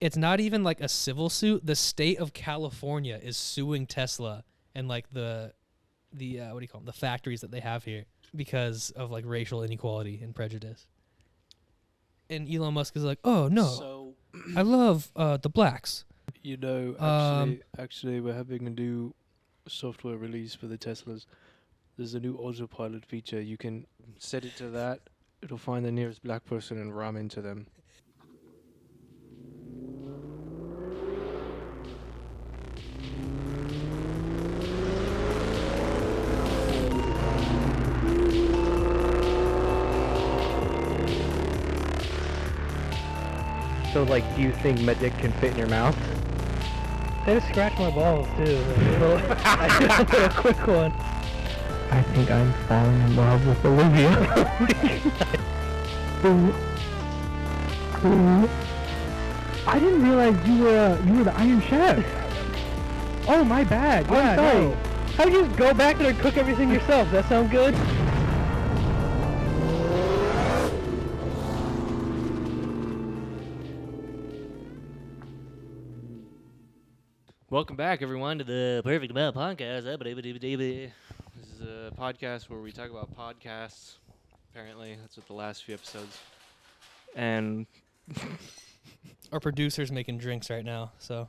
it's not even like a civil suit. The state of California is suing Tesla and like the what do you call them? The factories that they have here because of like racial inequality and prejudice. And Elon Musk is like, oh no, So, I love the blacks. you know, actually, we're having a new software release for the Teslas. There's a new autopilot feature. You can set it to that. It'll find the nearest black person and ram into them. So, like, do you think my dick can fit in your mouth? They just scratch my balls too. I did a quick one. I think I'm falling in love with Olivia. I didn't realize you were the Iron Chef. Oh, my bad. Yeah, I'm sorry. No. How do you just go back there and cook everything yourself? Does that sound good? Welcome back, everyone, to the Perfect Amount Podcast. This is a podcast where we talk about podcasts. Apparently, that's what the last few episodes. And Our producer's making drinks right now, so.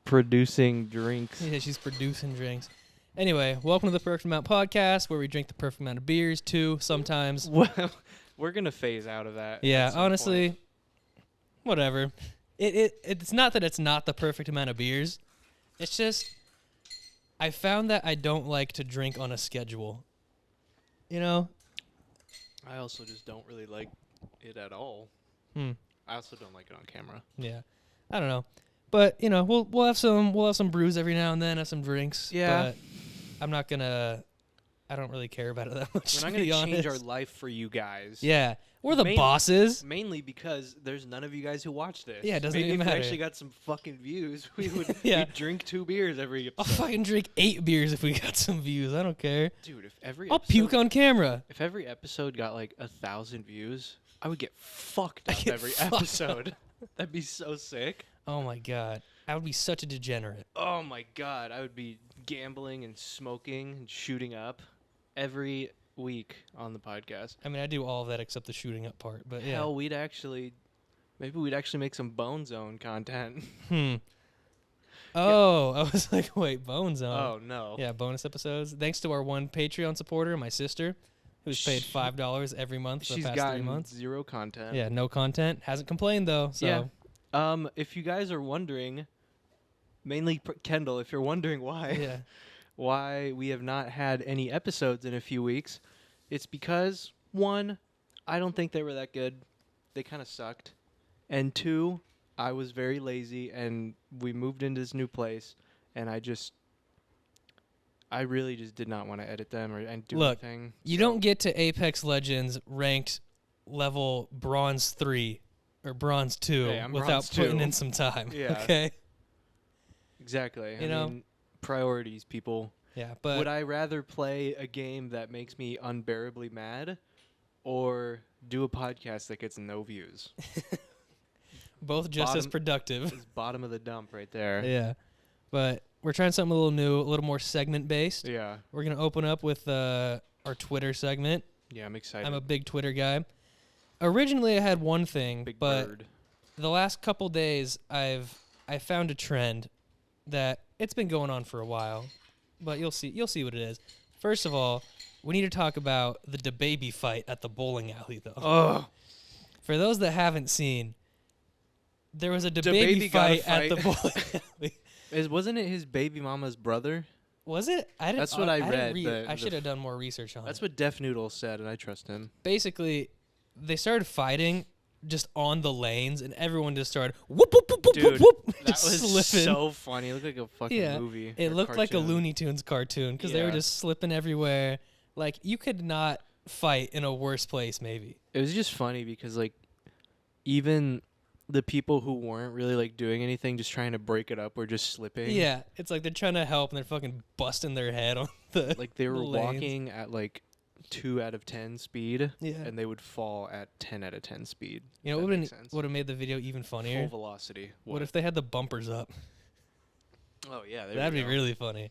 Producing drinks. Yeah, she's producing drinks. Anyway, welcome to the Perfect Amount Podcast, where we drink the perfect amount of beers, too, sometimes. Well, we're going to phase out of that. Yeah, honestly, whatever. It's not that it's not the perfect amount of beers. It's just, I found that I don't like to drink on a schedule. You know? I also just don't really like it at all. I also don't like it on camera. Yeah. I don't know. But, you know, we'll have some brews every now and then, have some drinks. Yeah. But I'm not gonna, I don't really care about it that much. We're not going to change our life for you guys. Yeah. We're the bosses. Mainly because there's none of you guys who watch this. Yeah, it doesn't Maybe even if matter. we actually got some fucking views, we would we'd drink 2 beers every episode. I'll fucking drink 8 beers if we got some views. I don't care. Dude, if every I'll puke on camera. If every episode got like 1,000 views, I would get fucked up every episode. That'd be so sick. Oh my god. I would be such a degenerate. Oh my god. I would be gambling and smoking and shooting up every week on the podcast. I mean, I do all of that except the shooting up part, but yeah. Hell, maybe we'd actually make some Bone Zone content. Oh, I was like, wait, Bone Zone. Oh, no. Yeah, bonus episodes. Thanks to our one Patreon supporter, my sister, who's paid $5 every month for the past 3 months. Zero content. Yeah, no content. Hasn't complained, though, so. Yeah. If you guys are wondering, mainly Kendall, if you're wondering why, why we have not had any episodes in a few weeks, it's because, 1, I don't think they were that good. They kind of sucked. And 2, I was very lazy, and we moved into this new place, and I really just did not want to edit them and do anything. You don't get to Apex Legends ranked level Bronze 3 or Bronze 2 without putting in some time. Yeah. Okay? Exactly. I mean, priorities, people. Yeah, but would I rather play a game that makes me unbearably mad or do a podcast that gets no views? Both just as productive. It's bottom of the dump right there. Yeah. But we're trying something a little new, a little more segment-based. Yeah. We're going to open up with our Twitter segment. Yeah, I'm excited. I'm a big Twitter guy. Originally, I had one thing, big but bird. The last couple days, I found a trend that it's been going on for a while, but you'll see what it is. First of all, we need to talk about the DaBaby fight at the bowling alley, though. Oh. For those that haven't seen, there was a DaBaby fight at the bowling alley. Wasn't it his baby mama's brother? Was it? That's what I read. I should have done more research on it. That's what Def Noodle said, and I trust him. Basically, they started fighting just on the lanes, and everyone just started whoop, whoop, whoop, whoop, Dude, whoop, that just was slipping. so funny. It looked like a fucking movie. It looked like a Looney Tunes cartoon because they were Yeah. just slipping everywhere. Like, you could not fight in a worse place, maybe. It was just funny because, like, even the people who weren't really, like, doing anything, just trying to break it up, were just slipping. Yeah, it's like they're trying to help, and they're fucking busting their head on the Like, they were the lanes. walking at, like, 2 out of 10 speed, Yeah. and they would fall at 10 out of 10 speed. You know what would have made the video even funnier? Full velocity. What if they had the bumpers up? Oh yeah, That'd be really funny.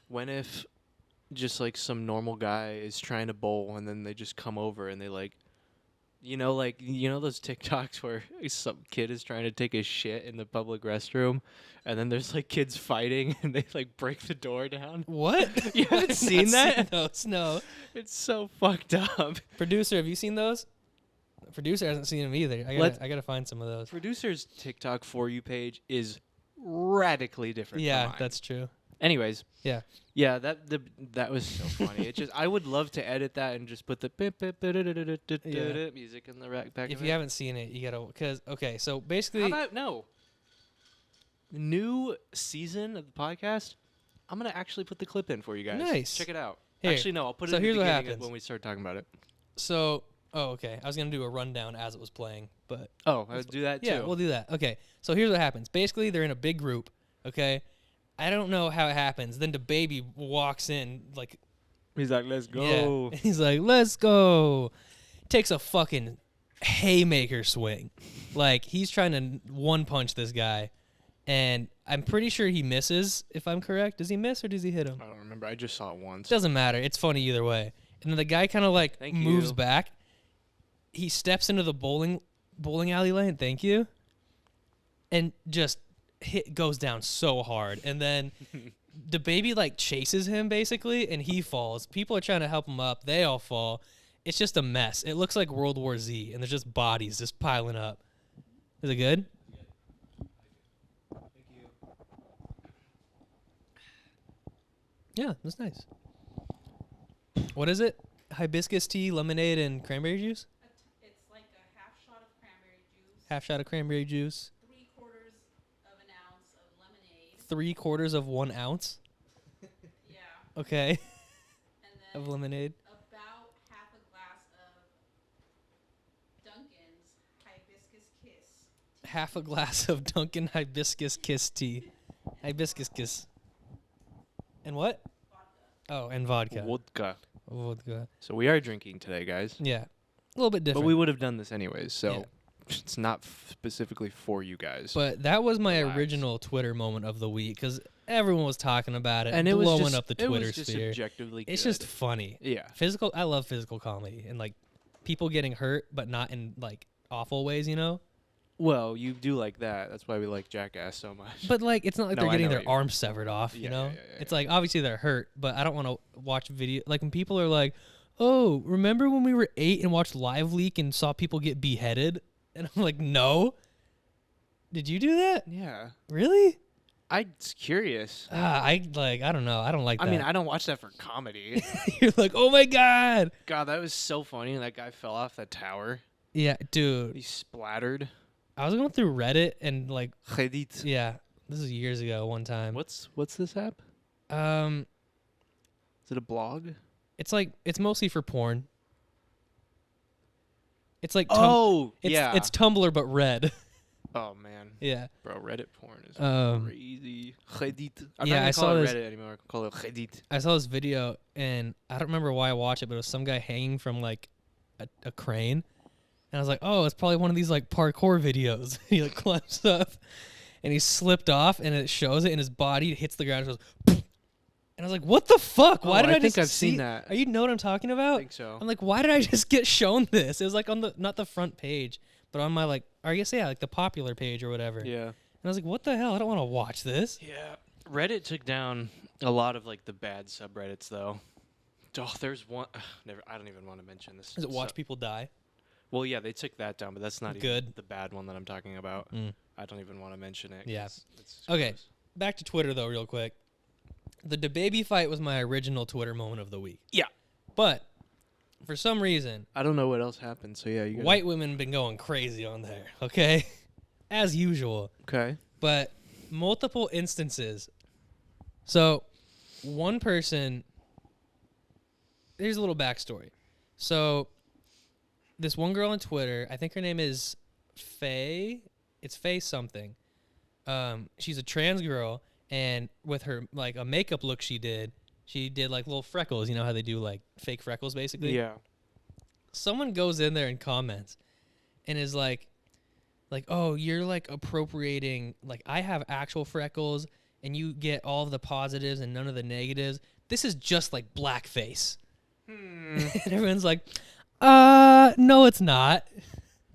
When if just like some normal guy is trying to bowl and then they just come over and they like those TikToks where some kid is trying to take a shit in the public restroom and then there's like kids fighting and they like break the door down. What? You haven't seen that? Seen those, no. It's so fucked up. Producer, have you seen those? Producer hasn't seen them either. I gotta find some of those. Producer's TikTok For You page is radically different. Yeah, from mine. that's true. Anyways, yeah, that was so funny. It just I would love to edit that and just put the music in the back. If you haven't seen it, you gotta so basically, how about no new season of the podcast? I'm gonna actually put the clip in for you guys. Nice, check it out. Here. Actually, no, I'll put it. So in here's the what beginning happens when we start talking about it. So, okay, I was gonna do a rundown as it was playing, but I would do that too. Yeah, we'll do that. Okay, so here's what happens. Basically, they're in a big group. Okay. I don't know how it happens. Then the baby walks in, like... He's like, let's go. Yeah. He's like, let's go. Takes a fucking haymaker swing. Like, he's trying to one-punch this guy. And I'm pretty sure he misses, if I'm correct. Does he miss or does he hit him? I don't remember. I just saw it once. Doesn't matter. It's funny either way. And then the guy kind of, like, moves back. He steps into the bowling alley lane. Thank you. And just... goes down so hard, and then the baby like chases him basically, and he falls. People are trying to help him up. They all fall. It's just a mess. It looks like World War Z, and there's just bodies just piling up. Is it good? Thank you. Yeah, that's nice. What is it? Hibiscus tea, lemonade, and cranberry juice? It's like a half shot of cranberry juice. Half shot of cranberry juice. 3/4 of an ounce of lemonade. 3/4 of 1 ounce. Yeah. Okay. And then of lemonade. about half a glass of Dunkin's Hibiscus Kiss. Half a glass of Dunkin' Hibiscus Kiss tea. Hibiscus Kiss. And what? Vodka. Oh, and vodka. Vodka. So we are drinking today, guys. Yeah. A little bit different. But we would have done this anyways, so Yeah. it's not specifically for you guys. But that was my Relax. original Twitter moment of the week because everyone was talking about it and it was blowing just, up the it Twitter was just sphere. objectively It's good. just funny. Yeah. I love physical comedy and like people getting hurt, but not in like awful ways, you know? Well, you do like that. That's why we like Jackass so much. But like it's not like No, they're I getting know their what you arms severed off, you Yeah, know? yeah, It's like obviously they're hurt, but I don't want to watch video like when people are like, "Oh, remember when we were 8 and watched Live Leak and saw people get beheaded?" And I'm like, "No." Did you do that? Yeah. Really? I'm curious. I don't know. I don't like that. I mean, I don't watch that for comedy. You're like, "Oh my god." God, that was so funny. That guy fell off that tower. Yeah, dude. He splattered. I was going through Reddit and like Reddit. yeah, this is years ago one time. What's this app? Um Is it a blog? it's mostly for porn. It's like yeah. it's Tumblr but red. Oh man. Yeah. Bro, Reddit porn is crazy. Reddit. I'm Yeah, not gonna I call saw it this- Reddit anymore. I can call it Reddit. I saw this video and I don't remember why I watched it, but it was some guy hanging from like a crane. And I was like, "Oh, it's probably one of these like parkour videos." He like climbs up and he slipped off and it shows it and his body hits the ground and goes and I was like, "What the fuck? Why did I think just I've see seen that. Are you know what I'm talking about? I think so. I'm like, "Why did I just get shown this?" It was like on the not the front page, but on my like or I guess yeah, like the popular page or whatever. Yeah. And I was like, "What the hell? I don't want to watch this." Yeah. Reddit took down a lot of like the bad subreddits though. Oh, there's one. I don't even want to mention this. Is it watch people die? Well, yeah, they took that down, but that's not Good. even the bad one that I'm talking about. Mm. I don't even want to mention it. Yeah. It's Okay. gross. Back to Twitter though, real quick. The DaBaby fight was my original Twitter moment of the week. Yeah. But for some reason, I don't know what else happened, so yeah, you gotta- white women been going crazy on there, okay? As usual. Okay. But multiple instances. So, one person. Here's a little backstory. So, this one girl on Twitter, I think her name is Faye. It's Faye something. She's a trans girl, and with her like a makeup look she She did like little freckles. You know how they do like fake freckles, basically. Yeah. Someone goes in there and comments, and is like, oh, you're like appropriating. Like I have actual freckles, and you get all of the positives and none of the negatives. This is just like blackface. And everyone's like, no, it's not.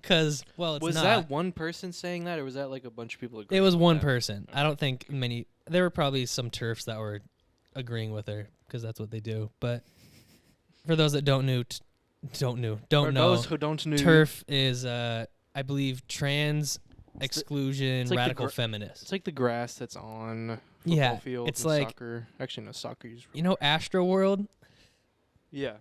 Because, well, it's was not. that one person saying that, or was that like a bunch of people agreeing It was with one that? person. I don't think many. There were probably some TERFs that were agreeing with her because that's what they do. But for those that don't know, For those who don't know, TERF is, I believe, trans exclusion it's like the radical feminist. it's like the grass that's on football Yeah, fields it's and like- soccer. Actually, no, soccer is. You know, Astro World. Yeah.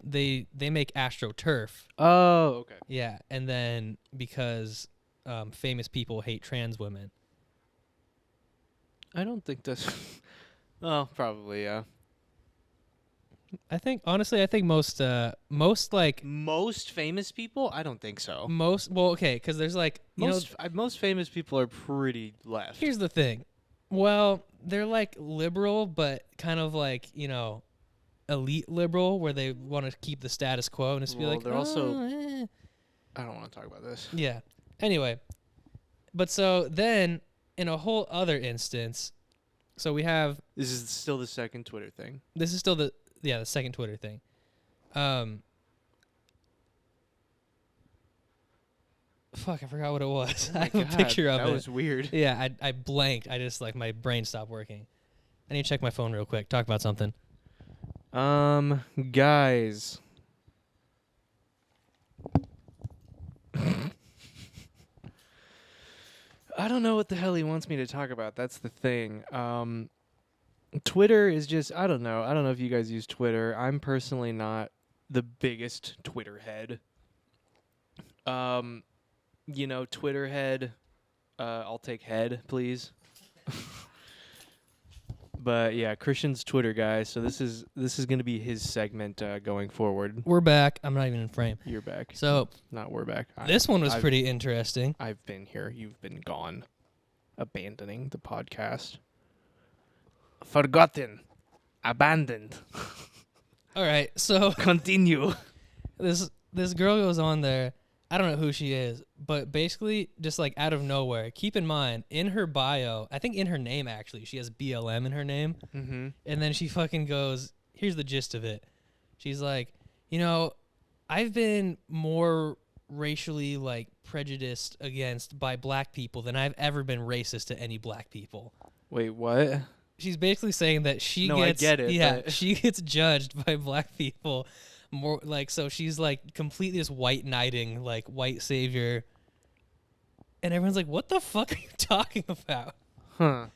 They make Astro Turf. Oh, okay. Yeah, and then because famous people hate trans women. I don't think that's. Oh, probably yeah. I think honestly, most like Most famous people? I don't think so. okay, because there's like Most famous people are pretty left. here's the thing. Well, they're like liberal, but kind of like elite liberal, where they want to keep the status quo and just be Well, like they're also- "Oh, eh." I don't want to talk about this. Yeah. Anyway, but so then in a whole other instance, so we have This is still the second Twitter thing. this is still the second Twitter thing. Fuck, I forgot what it was. Oh I my have a picture God, of that it. was weird. Yeah, I blanked. I just like my brain stopped working. I need to check my phone real quick. Talk about something. Guys. I don't know what the hell he wants me to talk about. That's the thing. Twitter is just, I don't know. I don't know if you guys use Twitter. I'm personally not the biggest Twitter head. Twitter head. I'll take head, please. But yeah, Christian's Twitter guy. So this is gonna be his segment going forward. We're back. I'm not even in frame. You're back. So Not we're back. this one was I've- pretty interesting. I've been here. You've been gone. Abandoning the podcast. Forgotten. Abandoned. All right, so Continue. this girl goes on there. I don't know who she is, but basically just like out of nowhere. Keep in mind, in her bio, I think in her name actually, she has BLM in her name. Mm-hmm. And then she fucking goes, here's the gist of it. She's like, I've been more racially like prejudiced against by black people than I've ever been racist to any black people. Wait, what? She's basically saying that she No, I gets get it, yeah, but- she gets judged by black people more like, so she's like completely just white knighting, like white savior. And everyone's like, what the fuck are you talking about? Huh.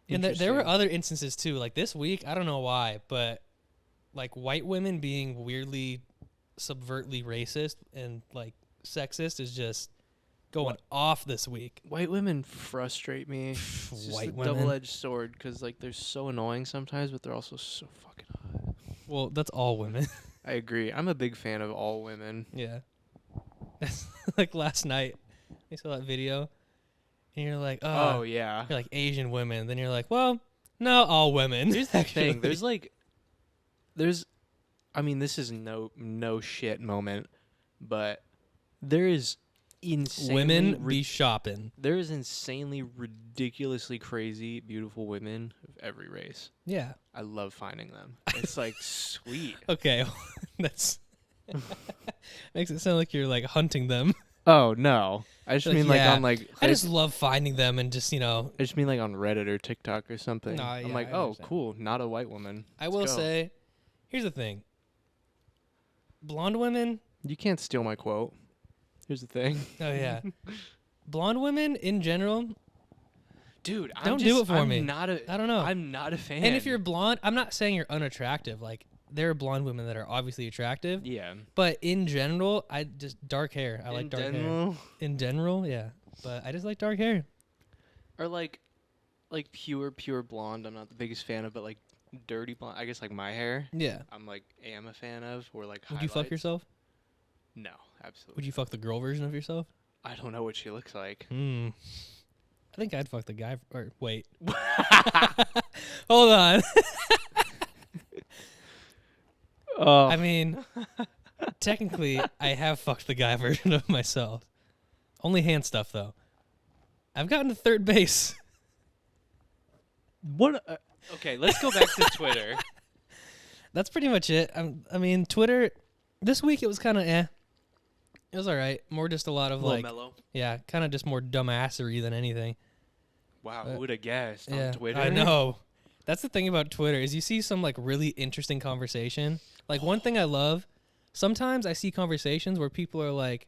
And there were Interesting. other instances too. Like this week, I don't know why, but like white women being weirdly subvertly racist and like sexist is just going off this week. White women frustrate me. It's just White a women. double-edged sword because like they're so annoying sometimes, but they're also so fucking hot. Well, that's all women. I agree. I'm a big fan of all women. Yeah. Like last night, I saw that video, and you're like, Oh yeah. you're like Asian women. Then you're like, well, no, all women. Here's the actually. thing. I mean, this is no shit moment, but there is insanely women be shopping. there is insanely ridiculously crazy beautiful women of every race. Yeah. I love finding them. It's like sweet. Okay, that's makes it sound like you're like hunting them. Oh no. I just Like, mean yeah. like on like I just love finding them and just I just mean like on Reddit or TikTok or something. No, I'm yeah, like, I oh, understand. cool, not a white woman. I Let's will go. say, here's the thing. Blonde women, You can't steal my quote. Here's the thing. oh yeah. Blonde women in general, Dude, Don't do it for I'm me. Not a, I don't know. I'm not a fan. And if you're blonde, I'm not saying you're unattractive. Like there are blonde women that are obviously attractive, yeah. but in general, I just dark hair. I like In dark hair. general, In general, yeah. But I just like dark hair. or like pure blonde. I'm not the biggest fan of, but like dirty blonde. I guess like my hair. Yeah. I'm like am a fan of, or like. Would you fuck highlights. yourself? No, absolutely. Would you fuck the girl version of yourself? I don't know what she looks like. Hmm. I think I'd fuck the guy. Or wait. Hold on. Oh, I mean, technically, I have fucked the guy version of myself. Only hand stuff, though. I've gotten to third base. what? Okay, let's go back to Twitter. That's pretty much it. I mean, Twitter, this week it was kind of It was all right. More just a lot of like, mellow. yeah, kind of just more dumbassery than anything. Wow, who would have guessed Yeah, on Twitter? I know. That's the thing about Twitter is you see some like really interesting conversation. Like one thing I love, sometimes I see conversations where people are like,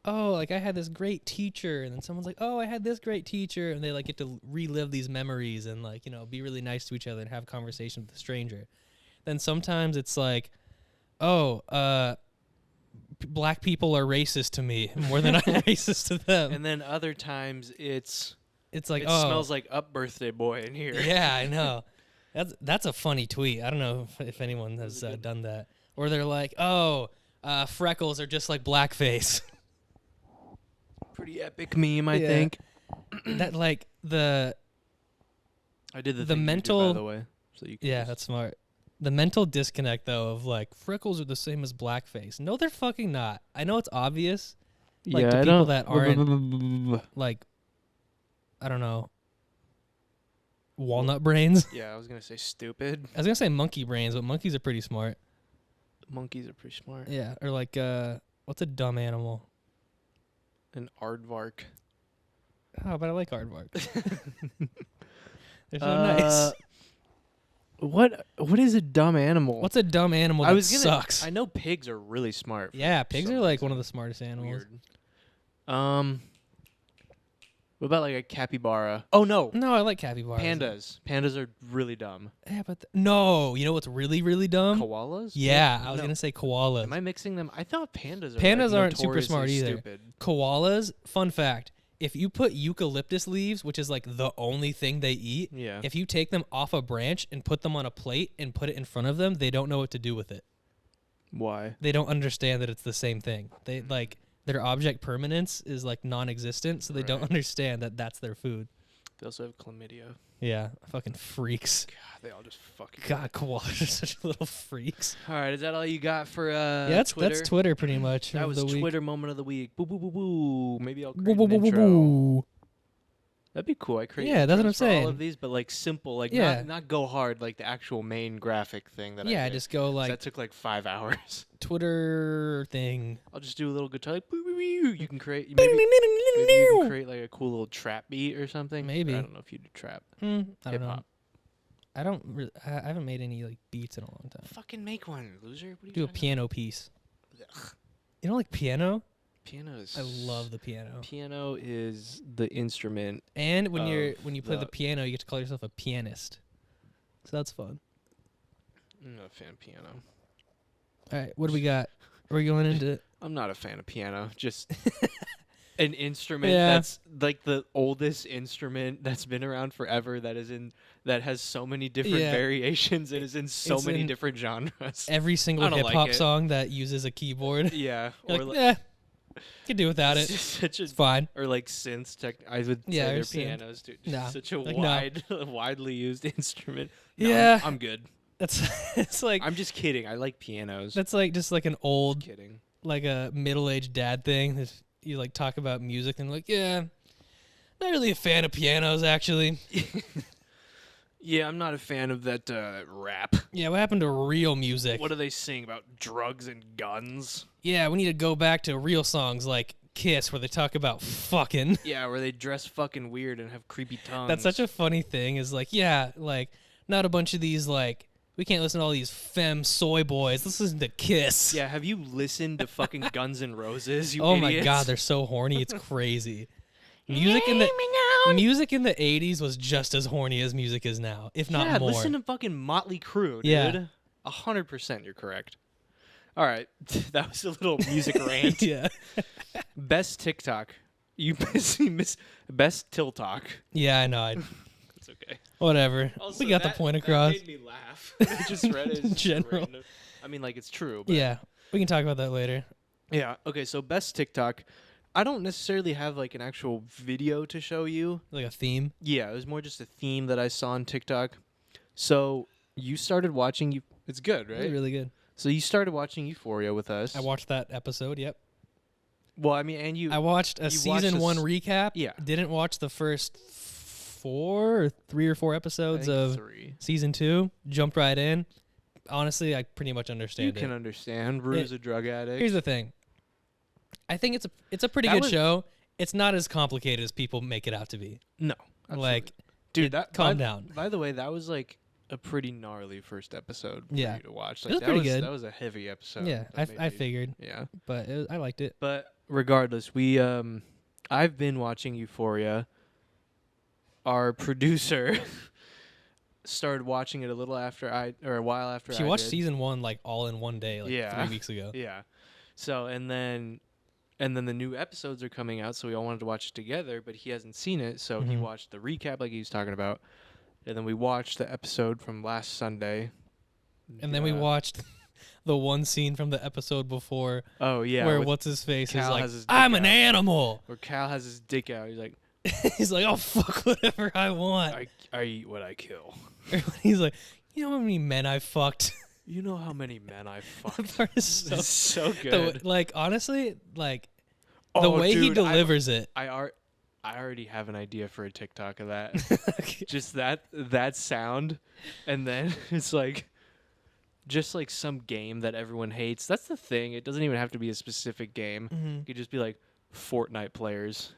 oh, like I had this great teacher, and then someone's like, oh, I had this great teacher, and they like get to relive these memories and like, you know, be really nice to each other and have conversation with a stranger. Then sometimes it's like, oh, black people are racist to me more than I'm racist to them. And then other times it's like, it oh, smells like up birthday boy in here. yeah, I know. That's a funny tweet. I don't know if anyone has done that. Or they're like, oh, freckles are just like blackface. Pretty epic meme, I Yeah. think. That like I did the thing you mental- did, by the way. So you can yeah, just- that's smart. The mental disconnect though of like freckles are the same as blackface. No, they're fucking not. I know it's obvious. Like yeah, to I people don't- that aren't like, I don't know, walnut brains. Yeah, I was gonna say stupid. I was gonna say monkey brains, but monkeys are pretty smart. Monkeys are pretty smart. Yeah, or like what's a dumb animal? An aardvark. Oh, but I like aardvark. They're so nice. What is a dumb animal? What's a dumb animal that sucks? I know pigs are really smart. Yeah, for pigs some are like reason. one of the smartest animals. Weird. What about like a capybara? Oh no, No, I like capybaras. pandas. Pandas are really dumb. Yeah, but no, you know what's really, really dumb? Koalas? Yeah, I was No. gonna say koalas. Am I mixing them? I thought pandas are Pandas like aren't super notoriously smart either. Stupid. Koalas, fun fact, if you put eucalyptus leaves, which is like the only thing they eat, Yeah. if you take them off a branch and put them on a plate and put it in front of them, they don't know what to do with it. Why? They don't understand that it's the same thing. They like their object permanence is like non-existent, so they don't Right. understand that that's their food. They also have chlamydia. Yeah, fucking freaks. God, they all just fucking. God, koalas are such little freaks. All right, is that all you got for Yeah, that's Twitter? Twitter pretty much. That of was the week. Twitter moment of the week. Boo boo boo boo. Maybe I'll Boo, create boo, an boo, boo, intro. boo. That'd be cool. I create Yeah, that's what I'm intros for all saying. of these, but like simple, like Yeah. not go hard, like the actual main graphic thing that I Yeah, did. just go 'Cause like that took like 5 hours. Twitter thing. I'll just do a little guitar. Like, boo, boo, boo. You can create maybe you can create like a cool little trap beat or something. Maybe. I don't know if you do trap. I don't know. Hip-hop. I don't. I haven't made any like beats in a long time. Fucking make one, loser. What are you Do a trying to- piano piece. Ugh. You don't like piano? Piano is. I love the piano. Piano is the instrument. And when you of play the the- piano, you get to call yourself a pianist. So that's fun. I'm not a fan of piano. All right, what do we got? Are we going into? I'm not a fan of piano. Just an instrument Yeah. that's like the oldest instrument that's been around forever. That has so many different Yeah. variations and is in so It's many in different genres. Every single I don't hip like hop it. song that uses a keyboard. Yeah, You're or like, like, could do without it's it. just such a It's fine. or like synths. I would Yeah, say or they're synth. pianos, dude. Just Nah, such a like, no. widely used instrument. No, Yeah. I'm good. That's it's like I'm just kidding. I like pianos. that's like just like an old kidding. like a middle-aged dad thing. That you like talk about music and like, yeah, not really a fan of pianos actually. Yeah, I'm not a fan of that rap. Yeah, what happened to real music? What do they sing about? Drugs and guns? Yeah, we need to go back to real songs like Kiss where they talk about fucking. Yeah, where they dress fucking weird and have creepy tongues. That's such a funny thing is like, yeah, like not a bunch of these like we can't listen to all these femme soy boys. Let's listen to Kiss. Yeah, have you listened to fucking Guns N' Roses, you Oh idiots? my god, they're so horny. It's crazy. Music in the 80s was just as horny as music is now, if not yeah, more. listen to fucking Motley Crue, dude. Yeah. 100% you're correct. All right, that was a little music rant. Yeah. Best TikTok. You miss best TikTok. Yeah, I know. It's okay. Whatever. we got the point across. That made me laugh. I just read it. In general. Random. I mean, like it's true. But Yeah, we can talk about that later. Yeah. Okay. So best TikTok. I don't necessarily have like an actual video to show you. Like a theme. Yeah, it was more just a theme that I saw on TikTok. So you started watching. It's good, right? Really, really good. So you started watching Euphoria with us. I watched that episode. Yep. Well, I mean, and you. I watched a you season watched 1 recap. Yeah. Didn't watch the first 3 or 4 episodes of 3. season 2. Jumped right in. Honestly, I pretty much understand You it. can understand. Rue's a drug addict. Here's the thing. I think it's a pretty That good was- show. It's not as complicated as people make it out to be. No, absolutely. Like, dude, that calm down. By the way, that was like a pretty gnarly first episode for Yeah. you to watch. It Like, was that pretty was good. That was a heavy episode. Yeah, that I made me- figured, Yeah, but I liked it. but regardless, we I've been watching Euphoria. Our producer started watching it a while after She I watched did. season 1 like all in one day, like Yeah. 3 weeks ago. Yeah. So and then the new episodes are coming out, so we all wanted to watch it together, but he hasn't seen it, so he Mhm. watched the recap like he was talking about. And then we watched the episode from last Sunday. And then we Yeah. watched the one scene from the episode before Oh yeah. where with- what's his face Cal is like, has his dick I'm an out. animal. where Cal has his dick out. He's like, He's like, oh fuck whatever I want. I eat what I kill. He's like, you know how many men I fucked? You know how many men I That fucked? part is so It's so the- good. like honestly, like the Oh, way he dude, delivers it. I already have an idea for a TikTok of that. Just that sound, and then it's like just like some game that everyone hates. That's the thing. It doesn't even have to be a specific game. Mhm. It could just be like Fortnite players.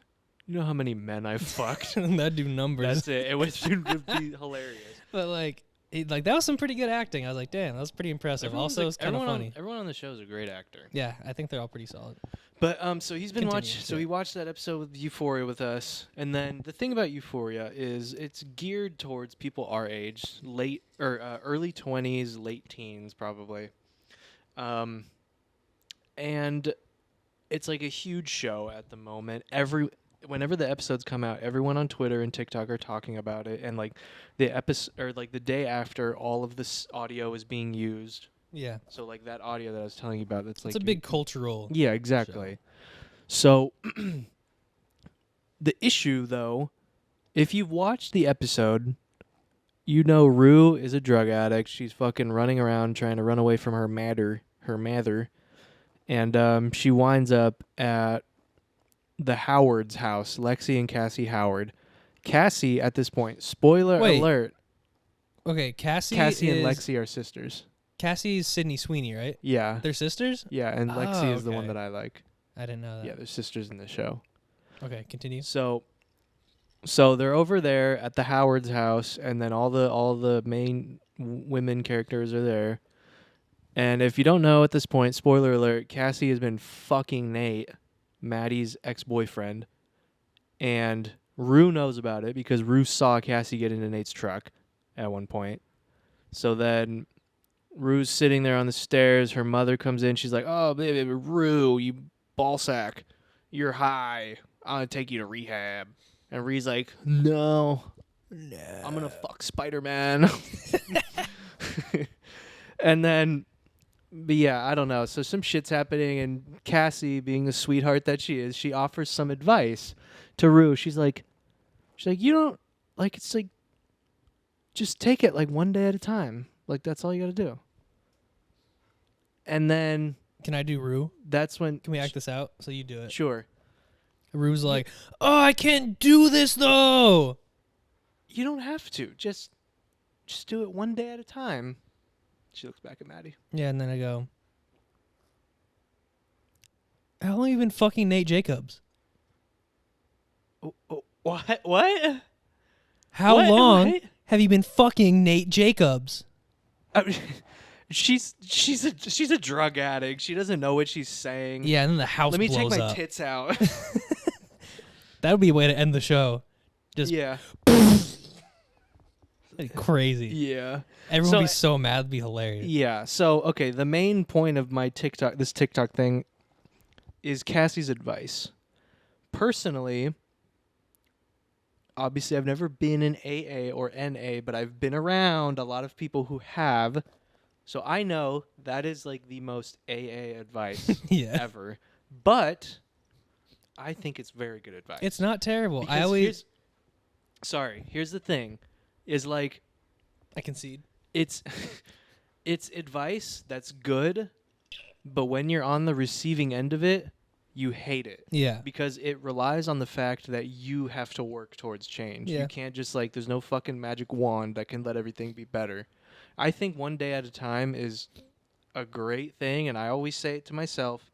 You know how many men I fucked? That'd do numbers. That's it. It would be hilarious. But like that was some pretty good acting. I was like, damn, that was pretty impressive. Everyone's Also, like- it's kind of everyone funny. everyone on the show is a great actor. Yeah, I think they're all pretty solid. But so he's been Continue, watching. So yeah. he watched that episode with Euphoria with us, and then the thing about Euphoria is it's geared towards people our age, late or early 20s, late teens, probably. And it's like a huge show at the moment. Whenever the episodes come out, everyone on Twitter and TikTok are talking about it, and like the episode or like the day after, all of this audio is being used. Yeah, So like that audio that I was telling you about, that's like it's a big cultural. yeah, exactly. So the issue though, if you've watched the episode, you know Rue is a drug addict. She's fucking running around trying to run away from her mother. And she winds up at the Howard's house, Lexi and Cassie Howard. Cassie at this point, spoiler Wait. alert, Okay, Cassie and is Lexi are sisters. Cassie's Sydney Sweeney, right? Yeah. They're sisters? Yeah, and Lexi Oh, is the one okay. that I like. I didn't know that. Yeah, they're sisters in the show. Okay, continue. So they're over there at the Howard's house, and then all the main women characters are there. And if you don't know at this point, spoiler alert, Cassie has been fucking Nate, Maddie's ex-boyfriend, and Rue knows about it because Rue saw Cassie get into Nate's truck at one point. So then Rue's sitting there on the stairs. Her mother comes in. She's like, "Oh, baby, Rue, you ballsack, you're high. I'm gonna take you to rehab." And Rue's like, "No, I'm gonna fuck Spider-Man." And then, but yeah, I don't know. So some shit's happening, and Cassie, being the sweetheart that she is, she offers some advice to Rue. She's like, you don't like. It's like, just take it like one day at a time. Like that's all you gotta do. And then Can I do Rue? that's when Can we act this out? So you do it. Sure. Rue's like, oh, I can't do this though. You don't have to. Just do it one day at a time. She looks back at Maddie. Yeah, and then I go, how long have you been fucking Nate Jacobs? Oh, what? What? How What? long What? have you been fucking Nate Jacobs? She's a drug addict. She doesn't know what she's saying. Yeah, and then the house Let me blows take my up. tits out. That would be a way to end the show. Just Yeah. like crazy. Yeah. Everyone So- would be so mad. It'd be hilarious. Yeah. So, okay, the main point of my this TikTok thing is Cassie's advice. Personally, obviously I've never been in AA or NA, but I've been around a lot of people who have. So I know that is like the most AA advice Yeah. ever. But I think it's very good advice. It's not terrible. Because Here's here's the thing, is like I concede. It's it's advice that's good, but when you're on the receiving end of it, you hate it. Yeah. Because it relies on the fact that you have to work towards change. Yeah. You can't just like there's no fucking magic wand that can let everything be better. I think one day at a time is a great thing, and I always say it to myself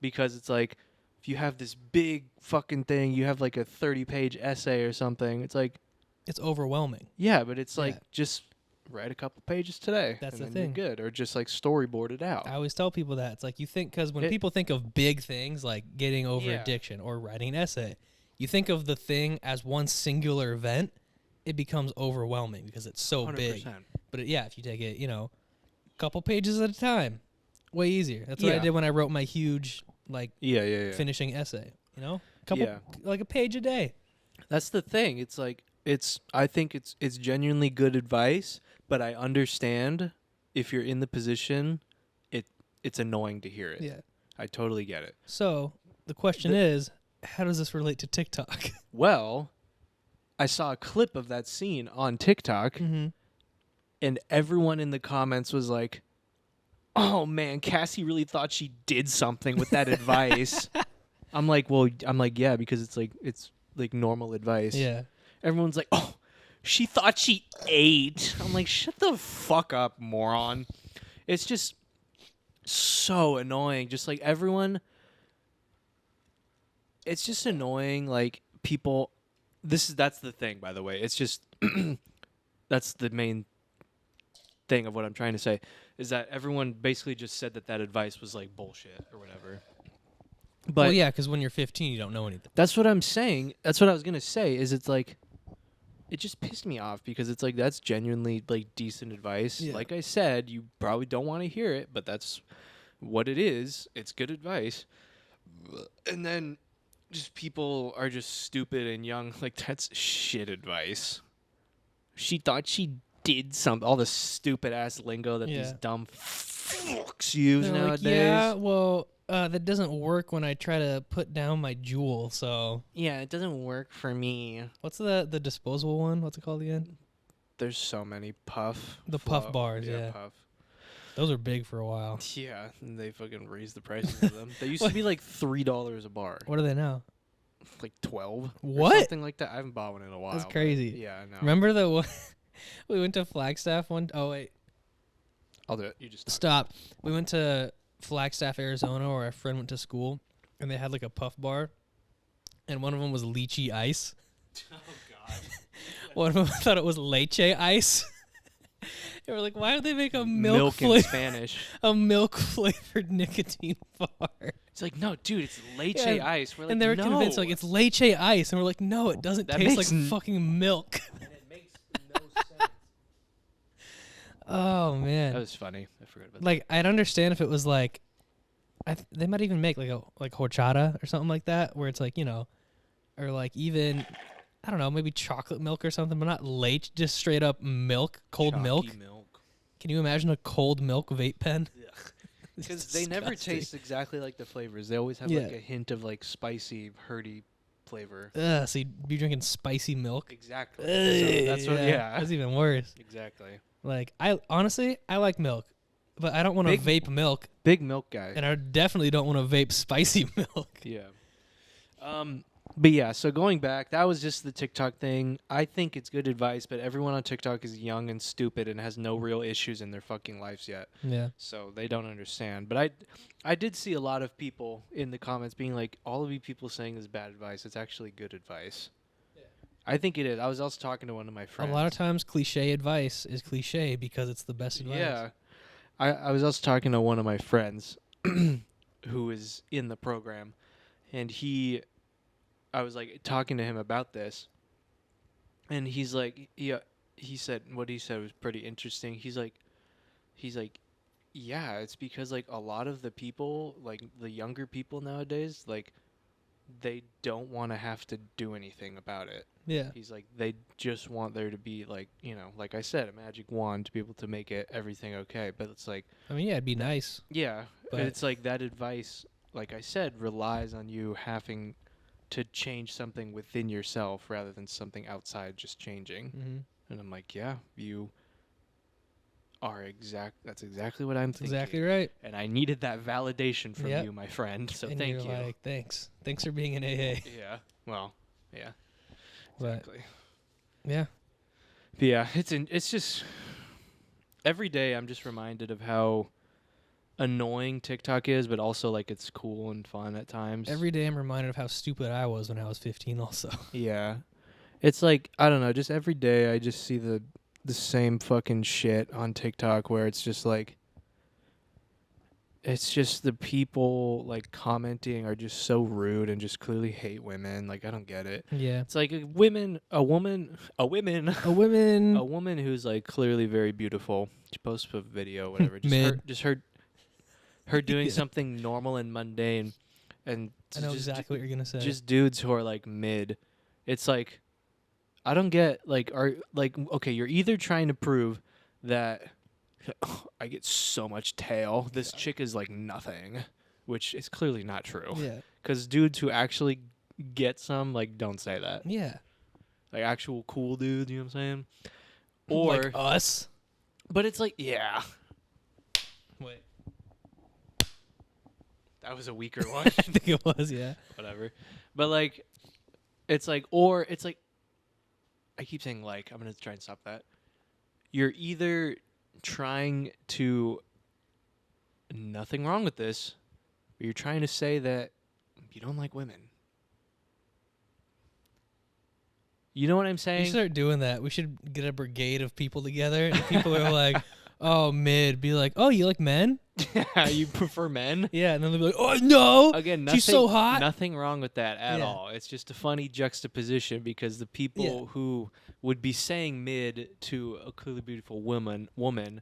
because it's like if you have this big fucking thing, you have like a 30-page essay or something, it's like It's overwhelming. yeah, but it's like Yeah. just write a couple pages today. That's and the then thing. You're good, or just like storyboard it out. I always tell people that. It's like you think, because when It- people think of big things like getting over Yeah. addiction or writing an essay, you think of the thing as one singular event, it becomes overwhelming because it's so 100%. big. But yeah, if you take it, a couple pages at a time, way easier. That's what I Yeah. did when I wrote my huge, like, Yeah. finishing essay. Couple, Yeah. like a page a day. That's the thing. It's like I think it's genuinely good advice, but I understand if you're in the position, it's annoying to hear it. Yeah. I totally get it. So the question is, how does this relate to TikTok? Well, I saw a clip of that scene on TikTok, Mm-hmm. and everyone in the comments was like, "Oh man, Cassie really thought she did something with that advice." I'm like, yeah, because it's like normal advice. Yeah. Everyone's like, "Oh, she thought she ate." I'm like, "Shut the fuck up, moron." It's just so annoying. Just like everyone, it's just annoying. Like people, that's the thing, by the way. It's just that's the main thing of what I'm trying to say is that everyone basically just said that advice was like bullshit or whatever. But Well, yeah, because when you're 15, you don't know anything. that's what I'm saying. That's what I was gonna say. Is it's like, it just pissed me off because it's like that's genuinely like decent advice. Yeah. Like I said, you probably don't want to hear it, but that's what it is. It's good advice. And then just people are just stupid and young. Like that's shit advice. She thought she did something. All the stupid ass lingo that these Yeah. dumb fucks use They're like, nowadays. yeah, well, that doesn't work when I try to put down my jewel. So Yeah, it doesn't work for me. what's the disposable one? What's it called again? There's so many puff. The puff bars, yeah. Puff. Those are big for a while. Yeah, and they fucking raised the prices of them. They used to be like $3 a bar, What are they now? like 12. or What? something like that. I haven't bought one in a while. That's but crazy. Yeah, I know. Remember the one we went to Flagstaff one? Oh wait, I'll do it. You just talk. stop. We went to Flagstaff, Arizona, where our friend went to school, and they had like a puff bar, and one of them was lychee ice. Oh God. One of them thought it was leche ice. They were like, "Why do they make a milk in Spanish. a milk flavored nicotine bar?" It's like, no, dude, it's leche Yeah, ice. We're like, And they were no. convinced like it's leche ice, and we're like, "No, it doesn't That taste makes like fucking milk." And it makes no sense. Oh man, That was funny. I forgot about like I'd understand if it was like, they might even make like a horchata or something like that, where it's like or like even I don't know, maybe chocolate milk or something, but not leche, just straight up milk, cold Chalky milk. Can you imagine a cold milk vape pen? It's Because they never disgusting. taste exactly like the flavors. They always have Yeah. like a hint of like spicy, herty flavor. Ugh, so you'd be drinking spicy milk. Exactly. Ugh, So that's what. Yeah. That's even worse. Exactly. Like I like milk, but I don't want to Big- vape milk, Big milk guy. and I definitely don't want to vape spicy milk. Yeah. But yeah, so going back, that was just the TikTok thing. I think it's good advice, but everyone on TikTok is young and stupid and has no real issues in their fucking lives yet. Yeah. So they don't understand. But I did see a lot of people in the comments being like, all of you people saying this is bad advice. It's actually good advice. Yeah. I think it is. I was also talking to one of my friends. A lot of times, cliche advice is cliche because it's the best advice. Yeah. I was also talking to one of my friends who is in the program, and I was like talking to him about this, and he's like, yeah, he said what he said was pretty interesting. He's like, yeah, it's because like a lot of the people, like the younger people nowadays, like they don't want to have to do anything about it. Yeah. He's like, they just want there to be like, like I said, a magic wand to be able to make it everything okay. But it's like, I mean, yeah, it'd be nice. yeah, but But- it's like that advice, like I said, relies on you having to change something within yourself rather than something outside just changing. Mm-hmm. And I'm like, yeah, you That's exactly what I'm thinking. Exactly right. And I needed that validation from Yep. you, my friend. So And thank you're you. like, thanks for being an AA. Yeah. Well, yeah. But Exactly. yeah, But yeah, it's just every day I'm just reminded of how annoying TikTok is, but also like it's cool and fun at times. every day I'm reminded of how stupid I was when I was 15 also. Yeah. It's like, I don't know, just every day I just see the same fucking shit on TikTok where it's just like it's just the people like commenting are just so rude and just clearly hate women. Like, I don't get it. Yeah. It's like a woman who's like clearly very beautiful. She posts a video, whatever. Just her doing Yeah. something normal and mundane, and I know just, exactly what you're going to say. just dudes who are like mid. It's like, I don't get okay, you're either trying to prove that I get so much tail, this chick is like nothing, which is clearly not true. Yeah. Because dudes who actually get some, like, don't say that. Yeah. Like, actual cool dudes, you know what I'm saying? Or, like us. but it's like, yeah. Wait. That was a weaker one. I think it was, yeah. Whatever. But, like, it's like, I keep saying like, I'm going to try and stop that. You're either trying to, nothing wrong with this, but you're trying to say that you don't like women. You know what I'm We saying? should start doing that. We should get a brigade of people together. And people are like, oh, mid. Be like, oh, you like men? You prefer men? Yeah. And then they'll be like, oh, no. Again, she's so hot. Nothing wrong with that at Yeah. all. It's just a funny juxtaposition because the people who would be saying mid to a clearly beautiful woman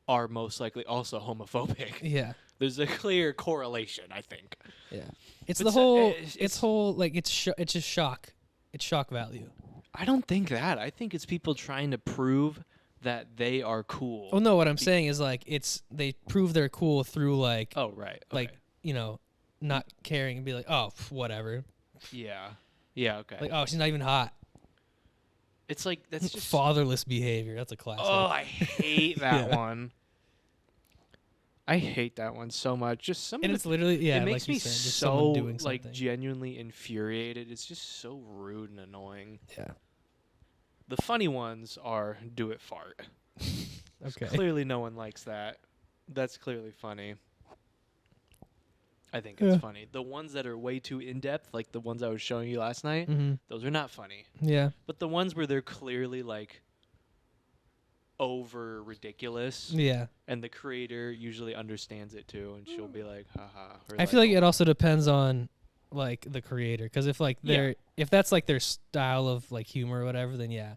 are most likely also homophobic. Yeah. There's a clear correlation, I think. Yeah. It's But the so- whole, it's- it's whole, like, it's just shock. It's shock value. I don't think that. I think it's people trying to prove that they are cool. Oh, no, what I'm saying is, like, they prove they're cool through, like, Oh, right. like, okay. you know, not caring and be like, oh, whatever. Yeah. Yeah, okay. Like, oh, she's not even hot. It's like, that's just... Fatherless behavior. That's a classic. Oh, I hate that Yeah. one. I hate that one so much. Just some and of it's literally, yeah, it makes like you me said, just so someone doing like something. genuinely infuriated. It's just so rude and annoying. Yeah. The funny ones are do it fart. Okay. Clearly no one likes that. That's clearly funny. I think Yeah. it's funny. The ones that are way too in-depth, like the ones I was showing you last night, Mm-hmm. those are not funny. Yeah. But the ones where they're clearly like over ridiculous, Yeah. and the creator usually understands it too, and she'll be like, haha. Or I feel like "Oh, it also depends on like the creator, because if like Yeah. they're if that's like their style of like humor or whatever, then yeah.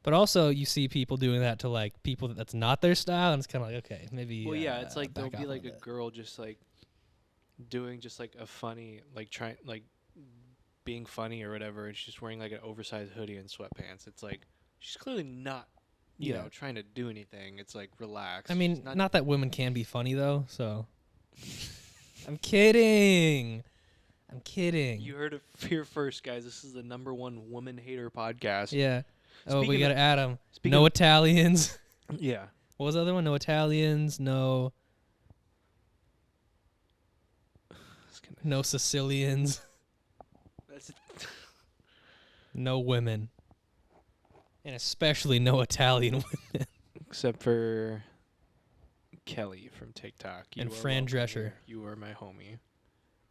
But also you see people doing that to like people that's not their style, and it's kind of like, okay, maybe. Well, yeah, it's like back there'll be off like a bit. girl just like doing just like a funny, like trying, like being funny or whatever, and she's wearing like an oversized hoodie and sweatpants. It's like she's clearly not, you Yeah. know, trying to do anything. It's like relax. I She's mean, not that women can be funny though, so. I'm kidding. I'm kidding. You heard it here first, guys. This is the #1 woman hater podcast. Yeah. Oh, we Speaking gotta of- add them. speaking No of- Italians. Yeah. What was the other one? No Italians. No. No Sicilians. That's No women. And especially no Italian women. except for Kelly from TikTok. And are Fran welcome Drescher. here. You are my homie.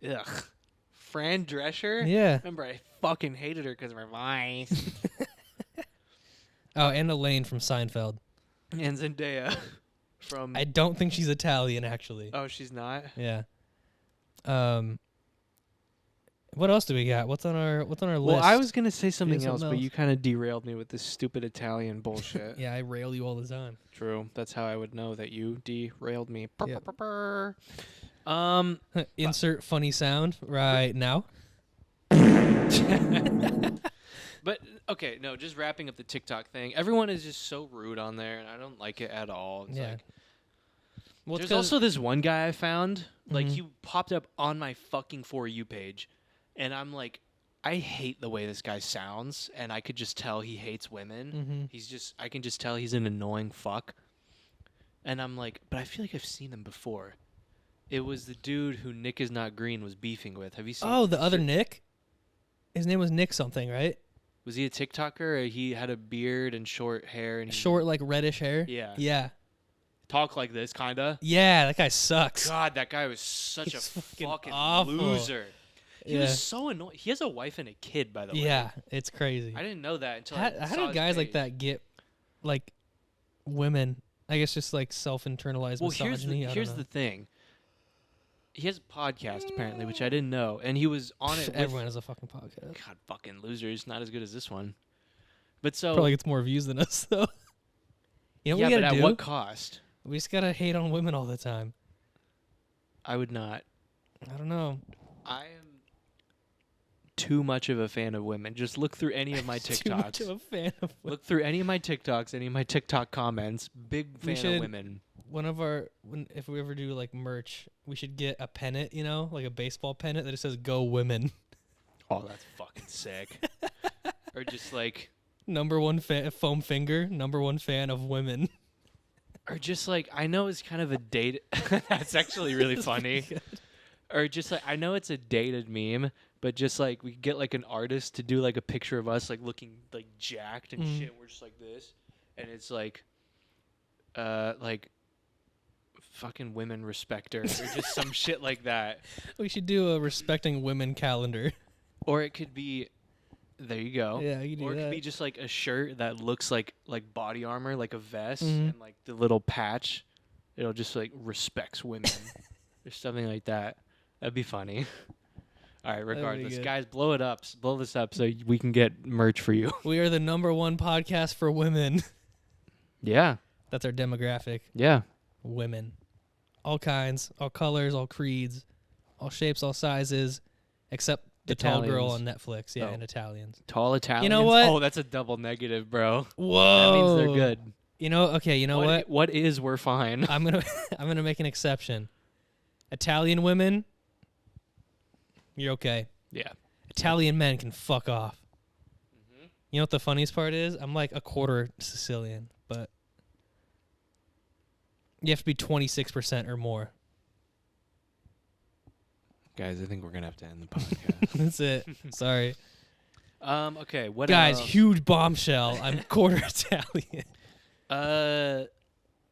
Ugh. Fran Drescher? Yeah. Remember, I fucking hated her because of her voice. Oh, and Elaine from Seinfeld. And Zendaya from... I don't think she's Italian, actually. Oh, she's not? Yeah. What else do we got? What's on our list? Well, I was going to say something else, something but else. you kind of derailed me with this stupid Italian bullshit. Yeah, I rail you all the time. True. That's how I would know that you derailed me. Yep. Um... Insert funny sound right now. But okay, no, just wrapping up the TikTok thing. Everyone is just so rude on there, and I don't like it at all. It's Yeah. like, Well, it's there's 'cause- also this one guy I found. Like, Mhm. he popped up on my fucking For You page, and I'm like, I hate the way this guy sounds, and I could just tell he hates women. Mhm. I can just tell he's an annoying fuck. And I'm like, but I feel like I've seen him before. It was the dude who Nick is Not Green was beefing with. Have you seen? Oh, the other Nick. His name was Nick something, right? Was he a TikToker? Or he had a beard and short hair and Short, like reddish hair. Yeah. Yeah. Talk like this, kinda. Yeah, that guy sucks. God, that guy was such He's a fucking fucking awful. loser. He Yeah. was so annoying. He has a wife and a kid, by the way. Yeah, it's crazy. I didn't know that until How, I how saw do his guys like page. that get like women? I guess just like self-internalized Well, misogyny. here's the thing. He has a podcast apparently, which I didn't know, and he was on it. Everyone has a fucking podcast. God, fucking losers! Not as good as this one. But so Probably gets more views than us though. You know what yeah, we but gotta at do? what cost? We just gotta hate on women all the time. I would not. I don't know. I am too much of a fan of women. Just look through any of my Too much TikToks. of a fan of women. Look through any of my TikToks, any of my TikTok comments. Big We fan should- of women. One of our, if we ever do like merch, we should get a pennant, you know, like a baseball pennant that just says "Go Women." Oh, that's fucking sick. Or just like, #1 fan, foam finger. #1 fan of women. or just like, I know it's kind of a date. That's actually really That's funny. pretty good. Or just like, I know it's a dated meme, but just like we could get like an artist to do like a picture of us like looking like jacked and shit. We're just like this, and it's like fucking women respect her, or just some shit like that. We should do a respecting women calendar. Or it could be, there you go. Yeah, you can do Or it that. could be just like a shirt that looks like body armor, like a vest, Mhm. and like the little patch, it'll just like respects women, or something like that. That'd be funny. All right, be regardless, good. guys, blow it up, blow this up, so we can get merch for you. We are the #1 podcast for women. Yeah, That's our demographic. yeah. Women. All kinds, all colors, all creeds, all shapes, all sizes, except the tall girl on Italians. Netflix. Yeah, Oh. and Italians. Tall Italians. what? Oh, that's a double negative, bro. Whoa. That means they're good. You know, okay, you know what? What is we're fine? I'm gonna I'm gonna make an exception. Italian women, you're okay. Yeah. Italian men can fuck off. You know what the funniest part is? I'm like a quarter Sicilian, but you have to be 26% or more. Guys, I think we're gonna have to end the podcast. That's it. Sorry. Okay. What Guys, else? huge bombshell. I'm quarter Italian.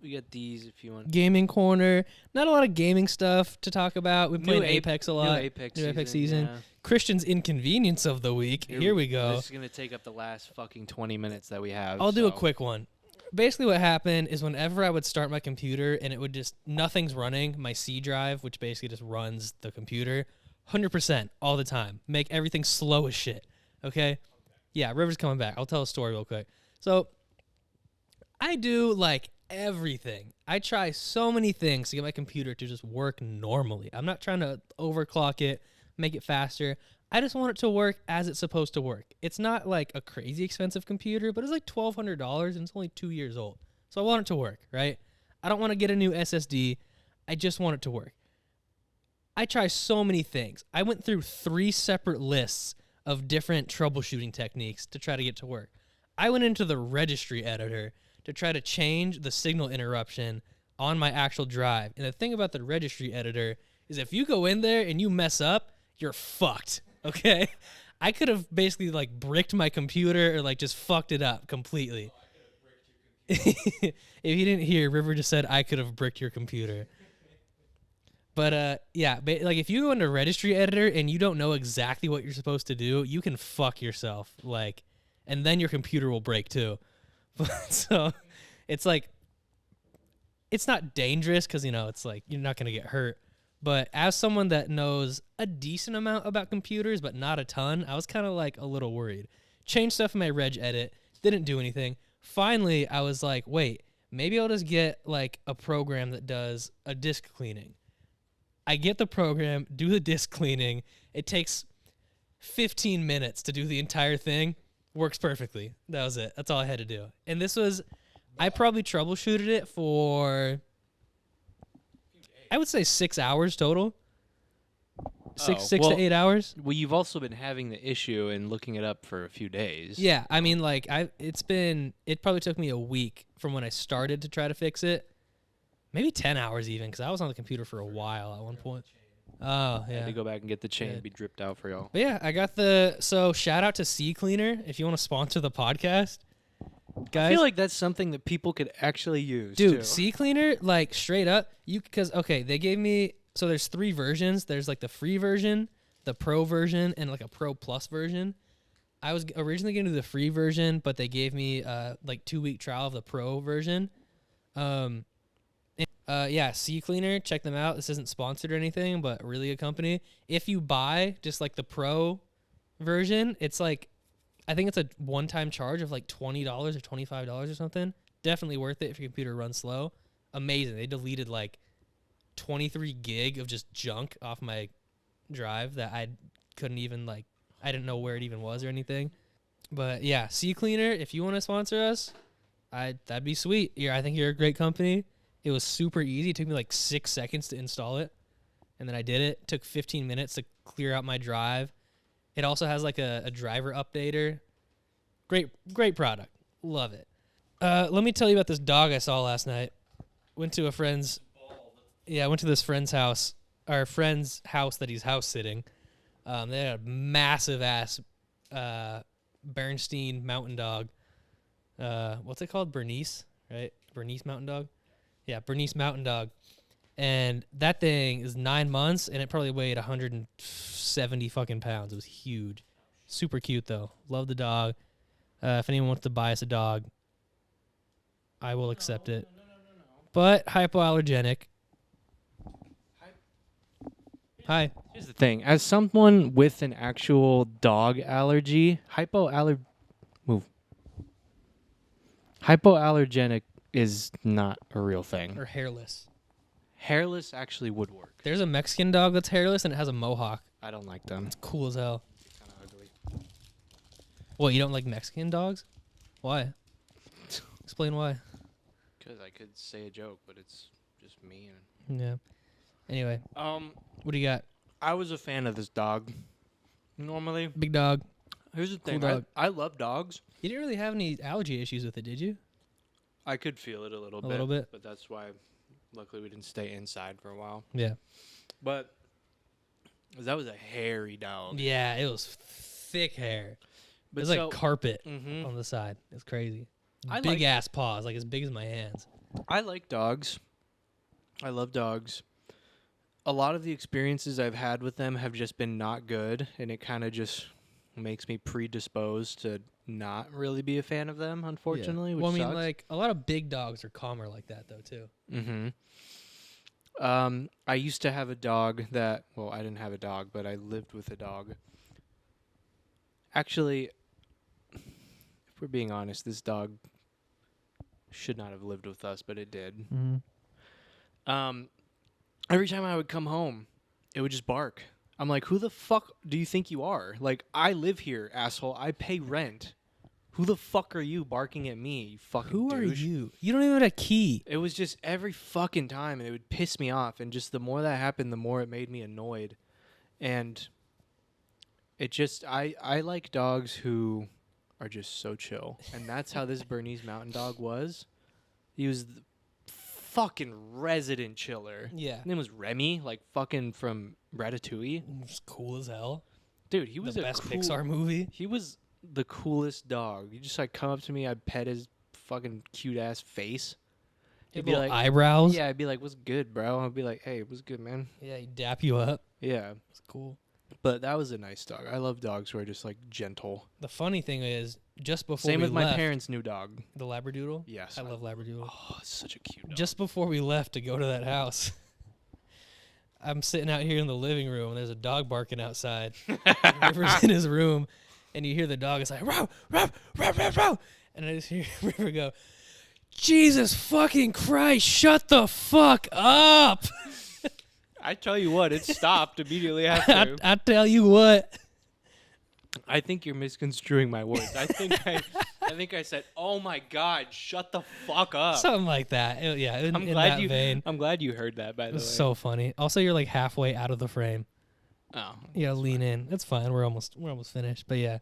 We got these if you want. Gaming corner. Not a lot of gaming stuff to talk about. We've played New Apex a lot. New Apex New season. Apex season. Yeah. Christian's inconvenience of the week. Here we go. This is gonna take up the last fucking 20 minutes that we have. I'll do a so- quick one. Basically what happened is whenever I would start my computer and it would just, nothing's running, my C drive, which basically just runs the computer, 100% all the time. Make everything slow as shit. Okay? Yeah, River's coming back. I'll tell a story real quick. So, I do like everything. I try so many things to get my computer to just work normally. I'm not trying to overclock it, make it faster. I just want it to work as it's supposed to work. It's not like a crazy expensive computer, but it's like $1,200 and it's only 2 years old. So I want it to work, right? I don't want to get a new SSD. I just want it to work. I try so many things. I went through 3 separate lists of different troubleshooting techniques to try to get to work. I went into the registry editor to try to change the signal interruption on my actual drive. And the thing about the registry editor is if you go in there and you mess up, you're fucked. Okay, I could have basically like bricked my computer or like just fucked it up completely. If you didn't hear, River just said I could have bricked your computer. But yeah, like if you go into registry editor and you don't know exactly what you're supposed to do, you can fuck yourself. Like, and then your computer will break too. So it's like, it's not dangerous because you know it's like you're not gonna get hurt. But as someone that knows a decent amount about computers, but not a ton, I was kind of like a little worried. Changed stuff in my reg edit, didn't do anything. Finally, I was like, wait, maybe I'll just get like a program that does a disk cleaning. I get the program, do the disk cleaning. It takes 15 minutes to do the entire thing. Works perfectly. That was it. That's all I had to do. And this was, I probably troubleshooted it for, I would say 6 hours total. Six well- to 8 hours. Well, you've also been having the issue and looking it up for a few days. Yeah, I mean, like it probably took me a week from when I started to try to fix it maybe 10 hours even, because I was on the computer for a while at one point. Oh, I yeah. had to go back and get the chain Yeah. be dripped out for y'all. But yeah, I got so shout out to Sea Cleaner if you want to sponsor the podcast. Guys, I feel like that's something that people could actually use, dude, too. Sea Cleaner, like straight up, they gave me, so there's 3 versions. There's like the free version, the pro version, and like a pro plus version. I was originally going to do the free version, but they gave me like 2-week trial of the pro version. Yeah, Sea Cleaner, check them out. This isn't sponsored or anything, but really good company. If you buy just like the pro version, it's like, I think it's a one-time charge of like $20 or $25 or something. Definitely worth it if your computer runs slow. Amazing. They deleted like 23 gig of just junk off my drive that I couldn't even like, I didn't know where it even was or anything. But yeah, Sea Cleaner, if you want to sponsor us, that'd be sweet. I think you're a great company. It was super easy. It took me like 6 seconds to install it. And then I did it. It took 15 minutes to clear out my drive. It also has like a driver updater. Great product. Love it. Let me tell you about this dog I saw last night. Went to this friend's house. Our friend's house that he's house sitting. They had a massive ass Bernstein mountain dog. What's it called? Bernese, right? Bernese mountain dog. Yeah, Bernese mountain dog. And that thing is 9 months, and it probably weighed 170 fucking pounds. It was huge. Super cute, though. Love the dog. If anyone wants to buy us a dog, I will accept it. No. But hypoallergenic. Hi. Here's the thing. As someone with an actual dog allergy, hypoallergenic is not a real thing. Or hairless. Hairless actually would work. There's a Mexican dog that's hairless, and it has a mohawk. I don't like them. It's cool as hell. Kind of ugly. What, you don't like Mexican dogs? Why? Explain why. Because I could say a joke, but it's just me. And Yeah. Anyway, what do you got? I was a fan of this dog. Normally, Big dog. here's the Cool thing. dog. I love dogs. You didn't really have any allergy issues with it, did you? I could feel it a little bit. A little bit? But that's why, luckily, we didn't stay inside for a while. Yeah. But that was a hairy dog. Yeah, it was thick hair. But It was like carpet Mhm. on the side. It's crazy. I Big like- ass paws, like as big as my hands. I like dogs. I love dogs. A lot of the experiences I've had with them have just been not good, and it kind of just makes me predisposed to not really be a fan of them, unfortunately. Well, I Which mean, sucks. like a lot of big dogs are calmer like that, though, too. Mm-hmm. I used to have a dog that, well, I didn't have a dog, but I lived with a dog. Actually, if we're being honest, this dog should not have lived with us, but it did. Mm-hmm. Every time I would come home, it would just bark. I'm like, who the fuck do you think you are? Like, I live here, asshole. I pay rent. Who the fuck are you barking at me, you fucking Who are douche? you? You don't even have a key. It was just every fucking time, and it would piss me off. And just the more that happened, the more it made me annoyed. And it just, I like dogs who are just so chill. And that's how this Bernese Mountain Dog was. He was the fucking resident chiller. Yeah. His name was Remy, like fucking from Ratatouille. It's cool as hell. Dude, he was the a best cool, Pixar movie. He was the coolest dog. You just like come up to me, I'd pet his fucking cute ass face. He'd be like, eyebrows. yeah, I'd be like, what's good, bro? I'd be like, hey, what's good, man? Yeah, he dap you up. Yeah. It's cool. But that was a nice dog. I love dogs who are just like gentle. The funny thing is, just before Same we with my left, parents' new dog. the Labradoodle. Yes. I love Labradoodle. Oh, it's such a cute dog. Just before we left to go to that house, I'm sitting out here in the living room, and there's a dog barking outside. River's in his room, and you hear the dog. It's like, row, row, row, row, row. And I just hear River go, Jesus fucking Christ, shut the fuck up. I tell you what, it stopped immediately after. I tell you what. I think you're misconstruing my words. I think I said, "Oh my God, shut the fuck up." Something like that. Yeah, in that vein. I'm glad you heard that. By the It way, was so funny. Also, you're like halfway out of the frame. Oh, Yeah, lean in. It's fine. We're almost finished. But yeah,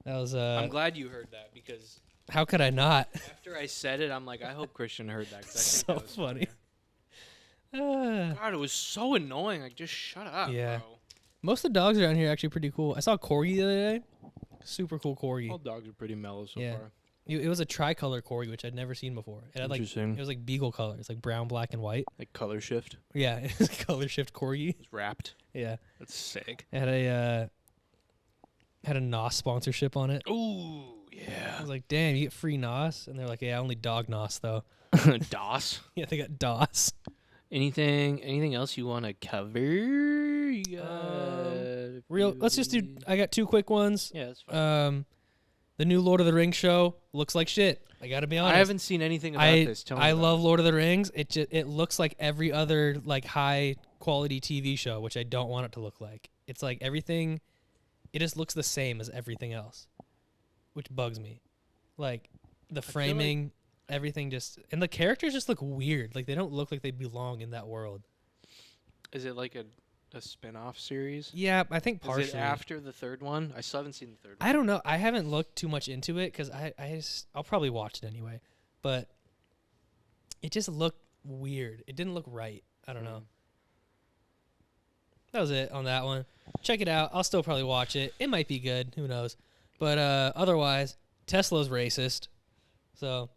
that was. I'm glad you heard that because How could I not? after I said it, I'm like, I hope Christian heard that. 'Cause I think So that was funny. God, it was so annoying. Like, just shut up, Yeah. bro. Most of the dogs around here are actually pretty cool. I saw a corgi the other day. Super cool corgi. All dogs are pretty mellow so Yeah. far. It was a tricolor corgi, which I'd never seen before. It had like Interesting. it was like beagle colors, like brown, black, and white. Like color shift. Yeah, it was color shift corgi. It's wrapped. Yeah, That's sick. it had a NOS sponsorship on it. Ooh, I yeah. was like, damn, you get free NOS, and they're like, yeah, only dog NOS though. DOS. Yeah, they got DOS. Anything else you want to cover? You got Let's just do. I got two quick ones. Yeah, that's fine. The new Lord of the Rings show looks like shit. I gotta be honest. I haven't seen anything about this. Tell me I about love it. Lord of the Rings. It looks like every other like high quality TV show, which I don't want it to look like. It's like everything. It just looks the same as everything else, which bugs me. Like the framing, everything just, and the characters just look weird. Like they don't look like they belong in that world. Is it like a spin-off series? Yeah, I think partially. Is it after the third one? I still haven't seen the third one. I don't know. I haven't looked too much into it because I'll probably watch it anyway. But it just looked weird. It didn't look right. I don't know. That was it on that one. Check it out. I'll still probably watch it. It might be good. Who knows? But otherwise, Tesla's racist. So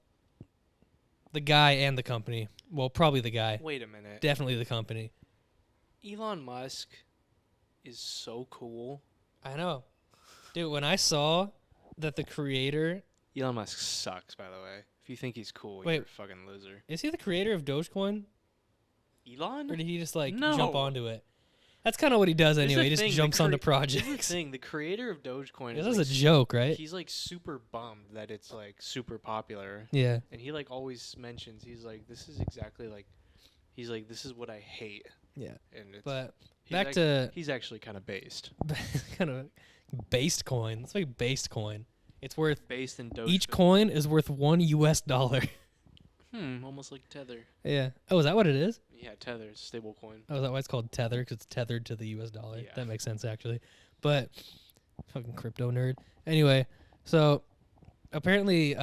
the guy and the company. Well, probably the guy. Wait a minute. Definitely the company. Elon Musk is so cool. I know. Dude, when I saw that the creator... Elon Musk sucks, by the way. If you think he's cool, Wait. you're a fucking loser. Is he the creator of Dogecoin? Elon? Or did he just like No. jump onto it? That's kind of what he does Here's anyway. the He just thing, jumps onto Here's the projects. thing. The creator of Dogecoin This is is like a joke, right? He's like super bummed that it's like super popular. Yeah. And he like always mentions, he's like, this is exactly like, he's like, this is what I hate. Yeah. And it's, But he's back ac- to he's actually kind of based. kind of based coin. Let's make based coin. It's worth Based in Doge. each coin is worth $1. Almost like Tether. Yeah. Oh, is that what it is? Yeah, Tether, it's a stable coin. Oh, is that why it's called Tether? Because it's tethered to the US dollar. Yeah. That makes sense actually. But fucking crypto nerd. Anyway, so apparently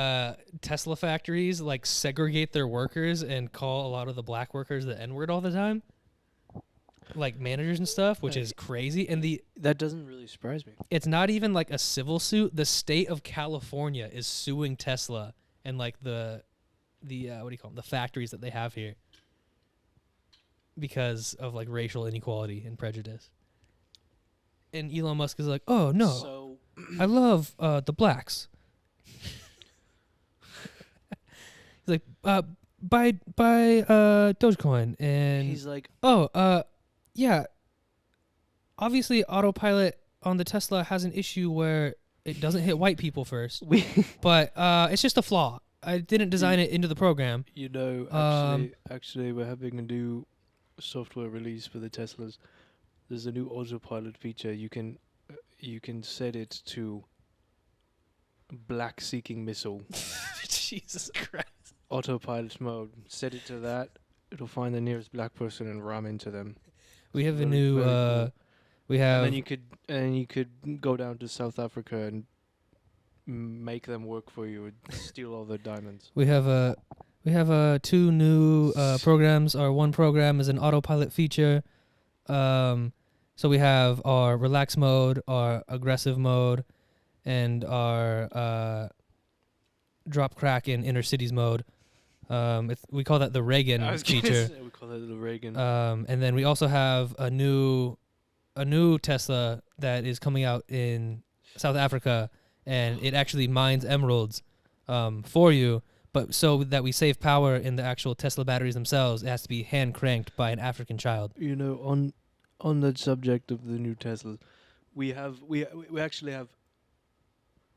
Tesla factories like segregate their workers and call a lot of the black workers the N-word all the time. Like managers and stuff, which is crazy. And That doesn't really surprise me. it's not even like a civil suit. The state of California is suing Tesla and like the what do you call them? The factories that they have here because of like racial inequality and prejudice. And Elon Musk is like, "Oh no, So I love the blacks." He's like, buy Dogecoin," and he's like, yeah. Obviously, autopilot on the Tesla has an issue where it doesn't hit white people first, but it's just a flaw. I didn't design it into the program. you know, actually, we're having a new software release for the Teslas. There's a new autopilot feature. You can set it to black seeking missile. Jesus Christ. Autopilot mode. Set it to that. It'll find the nearest black person and ram into them. We have a Very, new. very cool. We have. And then you could go down to South Africa and make them work for you and steal all their diamonds. We have two new programs. Our one program is an autopilot feature. So we have our relax mode, our aggressive mode, and our drop crack in inner cities mode. We call that the Reagan feature. We call that the Reagan. And then we also have a new Tesla that is coming out in South Africa, and it actually mines emeralds for you. But so that we save power in the actual Tesla batteries themselves, it has to be hand cranked by an African child. You know, on the subject of the new Teslas, we actually have.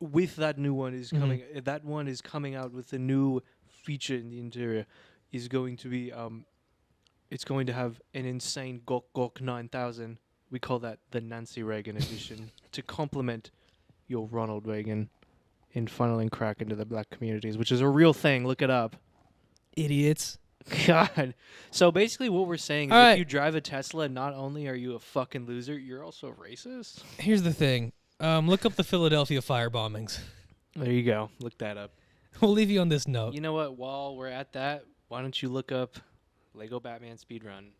With that new one is coming. That one is coming out with a new feature in the interior. Is going to be it's going to have an insane Gok 9000. We call that the Nancy Reagan edition to complement your Ronald Reagan in funneling crack into the black communities, which is a real thing. Look it up. Idiots. God. So basically what we're saying is All if right. you drive a Tesla, not only are you a fucking loser, you're also racist. Here's the thing. Look up the Philadelphia fire bombings. There you go. Look that up. We'll leave you on this note. You know what? While we're at that, why don't you look up Lego Batman speedrun.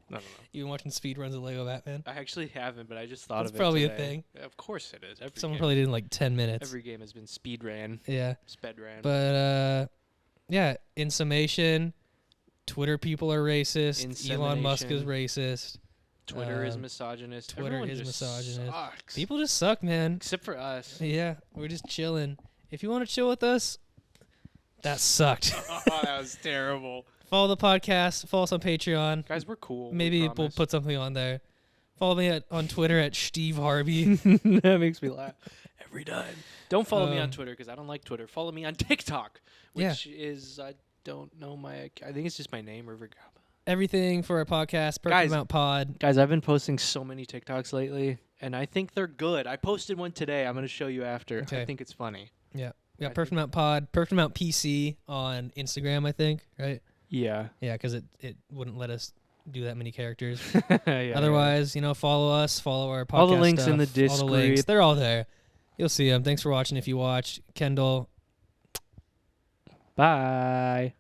I don't know. You been watching speedruns of Lego Batman? I actually haven't, but I just thought That's of it probably a today. thing. Of course it is. Someone probably did in like 10 minutes. Every game has been speedran. Yeah. Spedran. But yeah, in summation, Twitter people are racist. Elon Musk is racist. Twitter is misogynist. Twitter Everyone is just misogynist. Sucks. People just suck, man. Except for us. Yeah, we're just chilling. If you want to chill with us, that sucked. Oh, that was terrible. Follow the podcast. Follow us on Patreon. Guys, we're cool. Maybe we'll put something on there. Follow me on Twitter at Steve Harvey. That makes me laugh every time. Don't follow me on Twitter because I don't like Twitter. Follow me on TikTok, which is, I don't know I think it's just my name, River Gaba. Everything for our podcast, Perfect Amount Pod. Guys, I've been posting so many TikToks lately, and I think they're good. I posted one today. I'm going to show you after. Okay. I think it's funny. Yeah. We got Perfect Amount Pod, Perfect Amount PC on Instagram, I think, right? Yeah. Yeah, because it wouldn't let us do that many characters. Yeah, Otherwise, follow us, follow our podcast. All the links stuff, in the all the links, Discord. they're all there. You'll see them. Thanks for watching if you watch. Kendall. Bye.